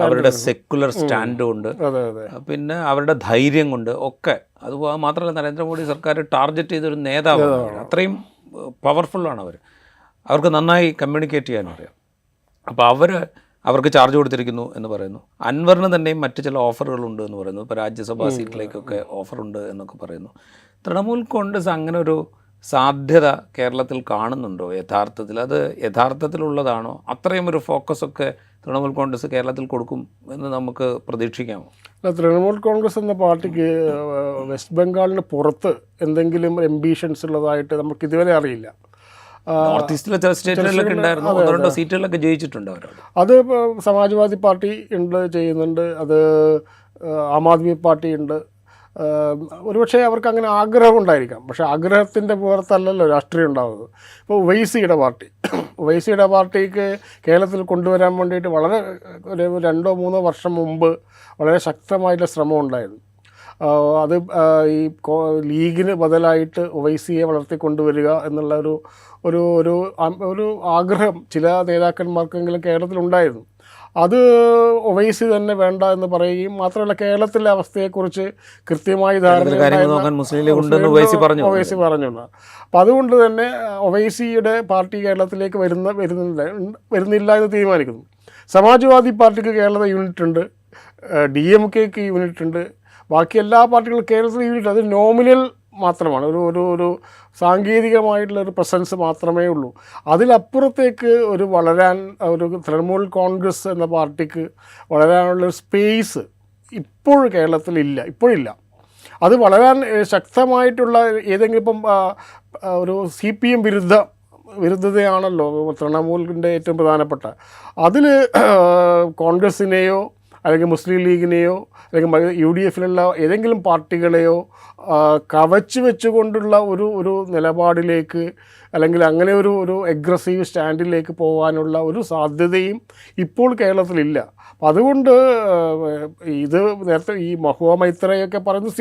അവരുടെ സെക്കുലർ സ്റ്റാൻഡ് കൊണ്ട്, പിന്നെ അവരുടെ ധൈര്യം കൊണ്ട് ഒക്കെ. അത് മാത്രമല്ല, നരേന്ദ്രമോദി സർക്കാർ ടാർഗറ്റ് ചെയ്തൊരു നേതാവാണ്. അത്രയും പവർഫുള്ളാണ് അവർ. അവർക്ക് നന്നായി കമ്മ്യൂണിക്കേറ്റ് ചെയ്യാനും അറിയാം. അപ്പോൾ അവർക്ക് ചാർജ് കൊടുത്തിരിക്കുന്നു എന്ന് പറയുന്നു. അൻവറിന് തന്നെയും മറ്റ് ചില ഓഫറുകളുണ്ട് എന്ന് പറയുന്നു. ഇപ്പോൾ രാജ്യസഭാ സീറ്റിലേക്കൊക്കെ ഓഫറുണ്ട് എന്നൊക്കെ പറയുന്നു. തൃണമൂൽ കോൺഗ്രസ് അങ്ങനെ ഒരു സാധ്യത കേരളത്തിൽ കാണുന്നുണ്ടോ യഥാർത്ഥത്തിൽ? അത് യഥാർത്ഥത്തിലുള്ളതാണോ? അത്രയും ഒരു ഫോക്കസൊക്കെ തൃണമൂൽ കോൺഗ്രസ് കേരളത്തിൽ കൊടുക്കും എന്ന് നമുക്ക് പ്രതീക്ഷിക്കാമോ? തൃണമൂൽ കോൺഗ്രസ് എന്ന പാർട്ടിക്ക് വെസ്റ്റ് ബംഗാളിന് പുറത്ത് എന്തെങ്കിലും എംബീഷൻസ് ഉള്ളതായിട്ട് നമുക്ക് ഇതുവരെ അറിയില്ല. നോർത്ത് ഈസ്റ്റിലെ ചില സ്റ്റേറ്റുകളിലൊക്കെ ഉണ്ടായിരുന്നു, 1-2 സീറ്റുകളിലൊക്കെ ജയിച്ചിട്ടുണ്ട് അവരോട്. അത് സമാജ്വാദി പാർട്ടി ഉണ്ട്, ചെയ്യുന്നുണ്ട്. അത് ആം ആദ്മി പാർട്ടി ഉണ്ട്. ഒരുപക്ഷെ അവർക്ക് അങ്ങനെ ആഗ്രഹം ഉണ്ടായിരിക്കാം. പക്ഷേ ആഗ്രഹത്തിൻ്റെ പുറത്തല്ലല്ലോ രാഷ്ട്രീയം ഉണ്ടാകുന്നത്. ഇപ്പോൾ ഒവൈസിയുടെ പാർട്ടിക്ക് കേരളത്തിൽ കൊണ്ടുവരാൻ വേണ്ടിയിട്ട് വളരെ 2-3 വർഷം മുമ്പ് വളരെ ശക്തമായിട്ടുള്ള ശ്രമം ഉണ്ടായിരുന്നു. അത് ഈ ലീഗിന് ബദലായിട്ട് ഒവൈസിയെ വളർത്തിക്കൊണ്ടുവരിക എന്നുള്ള ഒരു ആഗ്രഹം ചില നേതാക്കന്മാർക്കെങ്കിലും കേരളത്തിലുണ്ടായിരുന്നു. അത് ഒവൈസി തന്നെ വേണ്ട എന്ന് പറയുകയും മാത്രമല്ല കേരളത്തിലെ അവസ്ഥയെക്കുറിച്ച് കൃത്യമായി ഒവൈസി പറഞ്ഞു. അപ്പോൾ അതുകൊണ്ട് തന്നെ ഒവൈസിയുടെ പാർട്ടി കേരളത്തിലേക്ക് വരുന്നില്ല എന്ന് തീരുമാനിക്കുന്നു. സമാജ്വാദി പാർട്ടിക്ക് കേരളത്തിൽ യൂണിറ്റ് ഉണ്ട്, DMKക്ക് യൂണിറ്റ് ഉണ്ട്, ബാക്കി എല്ലാ പാർട്ടികളും കേരളത്തിൽ യൂണിറ്റ്. അത് നോമിനൽ മാത്രമാണ്, ഒരു സാങ്കേതികമായിട്ടുള്ളൊരു പ്രസൻസ് മാത്രമേ ഉള്ളൂ. അതിലപ്പുറത്തേക്ക് വളരാൻ തൃണമൂൽ കോൺഗ്രസ് എന്ന പാർട്ടിക്ക് വളരാനുള്ളൊരു സ്പേസ് ഇപ്പോൾ കേരളത്തിലില്ല, ഇപ്പോഴില്ല. അത് വളരാൻ ശക്തമായിട്ടുള്ള ഏതെങ്കിലും ഇപ്പം ഒരു CPM വിരുദ്ധതയാണല്ലോ തൃണമൂലിൻ്റെ ഏറ്റവും പ്രധാനപ്പെട്ട. അതിൽ കോൺഗ്രസിനെയോ അല്ലെങ്കിൽ മുസ്ലിം ലീഗിനെയോ അല്ലെങ്കിൽ UDFലുള്ള ഏതെങ്കിലും പാർട്ടികളെയോ കവച്ച് വെച്ചുകൊണ്ടുള്ള ഒരു നിലപാടിലേക്ക് അല്ലെങ്കിൽ അങ്ങനെ ഒരു എഗ്രസീവ് സ്റ്റാൻഡിലേക്ക് പോകാനുള്ള ഒരു സാധ്യതയും ഇപ്പോൾ കേരളത്തിലില്ല. അപ്പം അതുകൊണ്ട് ഇത് നേരത്തെ ഈ മഹുവ മൈത്രയൊക്കെ പറയുന്നത്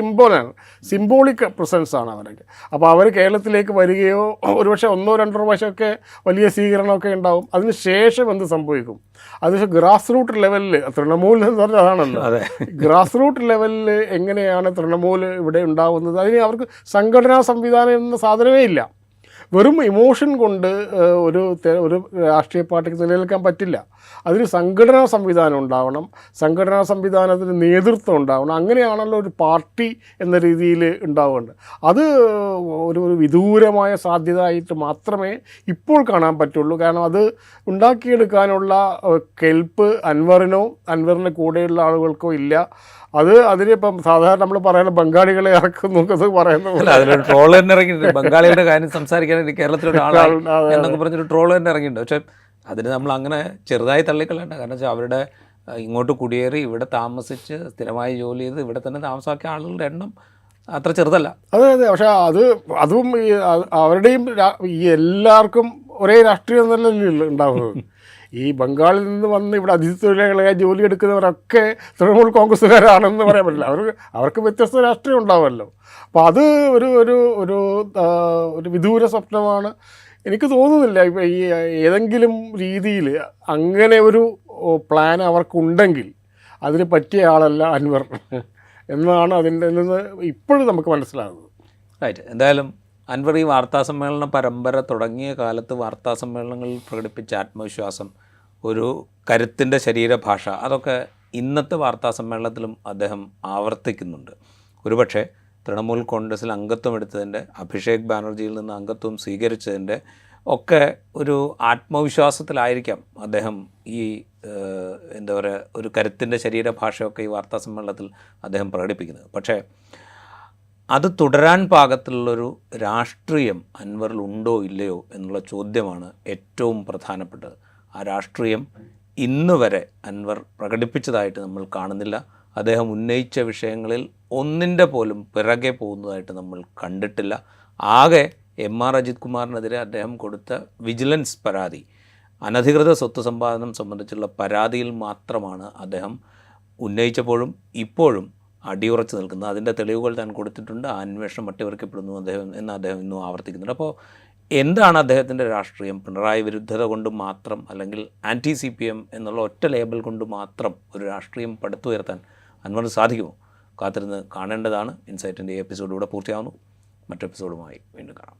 സിംബോളിക് പ്രസൻസാണ് അവരൊക്കെ. അപ്പോൾ അവർ കേരളത്തിലേക്ക് വരികയോ ഒരുപക്ഷെ 1-2 പ്രാവശ്യമൊക്കെ വലിയ സ്വീകരണമൊക്കെ ഉണ്ടാവും. അതിന് ശേഷം എന്ത് സംഭവിക്കും? അത് ഗ്രാസ് റൂട്ട് ലെവലിൽ തൃണമൂൽ എന്ന് പറഞ്ഞാൽ അതാണല്ലോ, ഗ്രാസ് റൂട്ട് ലെവലിൽ എങ്ങനെയാണ് തൃണമൂൽ ഇവിടെ ഉണ്ടാവുന്നത്? അതിന് അവർക്ക് സംഘടനാ സംവിധാനം എന്ന സാധനമേ ഇല്ല. വെറും ഇമോഷൻ കൊണ്ട് ഒരു രാഷ്ട്രീയ പാർട്ടിക്ക് നിലനിൽക്കാൻ പറ്റില്ല. അതിന് സംഘടനാ സംവിധാനം ഉണ്ടാവണം, സംഘടനാ സംവിധാനത്തിന് നേതൃത്വം ഉണ്ടാവണം. അങ്ങനെയാണല്ലോ ഒരു പാർട്ടി എന്ന രീതിയിൽ ഉണ്ടാവേണ്ടത്. അത് ഒരു വിദൂരമായ സാധ്യത ആയിട്ട് മാത്രമേ ഇപ്പോൾ കാണാൻ പറ്റുള്ളൂ. കാരണം അത് ഉണ്ടാക്കിയെടുക്കാനുള്ള കെൽപ്പ് അൻവറിൻ്റെ കൂടെയുള്ള ആളുകൾക്കോ ഇല്ല. അതിനിപ്പം സാധാരണ നമ്മൾ പറയുന്ന ബംഗാളികളെ ഇറക്കുന്നു പറയുന്നത് അതിലൊരു ട്രോൾ തന്നെ ഇറങ്ങിയിട്ടുണ്ട്. ബംഗാളികളുടെ കാര്യം സംസാരിക്കാൻ കേരളത്തിലൊരാളാണ് എന്നൊക്കെ പറഞ്ഞൊരു ട്രോൾ തന്നെ ഇറങ്ങിയിട്ടുണ്ട്. പക്ഷേ അതിന് നമ്മൾ അങ്ങനെ ചെറുതായി തള്ളിക്കളയണ്ട. കാരണം വെച്ചാൽ അവരുടെ ഇങ്ങോട്ട് കുടിയേറി ഇവിടെ താമസിച്ച് സ്ഥിരമായി ജോലി ചെയ്ത് ഇവിടെ തന്നെ താമസാക്കിയ ആളുകളുടെ എണ്ണം അത്ര ചെറുതല്ല. അതെ അതെ, പക്ഷേ അതും ഈ അവരുടെയും ഈ എല്ലാവർക്കും ഒരേ രാഷ്ട്രീയം തന്നെയല്ലേ ഉണ്ടാവുന്നത്. ഈ ബംഗാളിൽ നിന്ന് വന്ന് ഇവിടെ അതിഥി തൊഴിലാളികളായി ജോലി എടുക്കുന്നവരൊക്കെ തൃണമൂൽ കോൺഗ്രസ്സുകാരാണെന്ന് പറയാൻ പറ്റില്ല. അവർക്ക് വ്യത്യസ്ത രാഷ്ട്രീയം ഉണ്ടാവുമല്ലോ. അപ്പോൾ അത് ഒരു ഒരു ഒരു ഒരു വിദൂര സ്വപ്നമാണ്. എനിക്ക് തോന്നുന്നില്ല ഇപ്പോൾ ഈ ഏതെങ്കിലും രീതിയിൽ അങ്ങനെ ഒരു പ്ലാൻ അവർക്കുണ്ടെങ്കിൽ അതിന് പറ്റിയ ആളല്ല അൻവർ എന്നാണ് അതിൻ്റെ നിന്ന് ഇപ്പോഴും നമുക്ക് മനസ്സിലാകുന്നത്. റൈറ്റ്. എന്തായാലും അൻവർ ഈ വാർത്താസമ്മേളന പരമ്പര തുടങ്ങിയ കാലത്ത് വാർത്താസമ്മേളനങ്ങളിൽ പ്രകടിപ്പിച്ച ആത്മവിശ്വാസം, ഒരു കരുത്തിൻ്റെ ശരീരഭാഷ, അതൊക്കെ ഇന്നത്തെ വാർത്താസമ്മേളനത്തിലും അദ്ദേഹം ആവർത്തിക്കുന്നുണ്ട്. ഒരുപക്ഷെ തൃണമൂൽ കോൺഗ്രസ്സിൽ അംഗത്വം എടുത്തതിൻ്റെ, അഭിഷേക് ബാനർജിയിൽ നിന്ന് അംഗത്വം സ്വീകരിച്ചതിൻ്റെ ഒക്കെ ഒരു ആത്മവിശ്വാസത്തിലായിരിക്കാം അദ്ദേഹം ഈ എന്താ പറയുക ഒരു കരുത്തിൻ്റെ ശരീരഭാഷയൊക്കെ ഈ വാർത്താസമ്മേളനത്തിൽ അദ്ദേഹം പ്രകടിപ്പിക്കുന്നത്. പക്ഷേ അത് തുടരാൻ പാകത്തിലുള്ളൊരു രാഷ്ട്രീയം അൻവറിൽ ഉണ്ടോ ഇല്ലയോ എന്നുള്ള ചോദ്യമാണ് ഏറ്റവും പ്രധാനപ്പെട്ടത്. ആ രാഷ്ട്രീയം ഇന്ന് വരെ അൻവർ പ്രകടിപ്പിച്ചതായിട്ട് നമ്മൾ കാണുന്നില്ല. അദ്ദേഹം ഉന്നയിച്ച വിഷയങ്ങളിൽ ഒന്നിൻ്റെ പോലും പിറകെ പോകുന്നതായിട്ട് നമ്മൾ കണ്ടിട്ടില്ല. ആകെ എം.ആർ. അജിത് കുമാറിനെതിരെ അദ്ദേഹം കൊടുത്ത വിജിലൻസ് പരാതി, അനധികൃത സ്വത്ത് സമ്പാദനം സംബന്ധിച്ചുള്ള പരാതിയിൽ മാത്രമാണ് അദ്ദേഹം ഉന്നയിച്ചപ്പോഴും ഇപ്പോഴും അടിയുറച്ച് നിൽക്കുന്നത്. അതിൻ്റെ തെളിവുകൾ താൻ കൊടുത്തിട്ടുണ്ട്, ആ അന്വേഷണം അട്ടിമറിക്കപ്പെടുന്നു അദ്ദേഹം ഇന്നും ആവർത്തിക്കുന്നുണ്ട്. അപ്പോൾ എന്താണ് അദ്ദേഹത്തിൻ്റെ രാഷ്ട്രീയം? പിണറായി വിരുദ്ധത കൊണ്ട് മാത്രം, അല്ലെങ്കിൽ ആൻറ്റി CPM എന്നുള്ള ഒറ്റ ലേബൽ കൊണ്ട് മാത്രം ഒരു രാഷ്ട്രീയം പടുത്തുയർത്താൻ അൻവറിന് സാധിക്കുമോ? കാത്തിരുന്ന് കാണേണ്ടതാണ്. ഇൻസൈറ്റിൻ്റെ ഈ എപ്പിസോഡ് ഇവിടെ പൂർത്തിയാവുന്നു. മറ്റു എപ്പിസോഡുമായി വീണ്ടും കാണാം.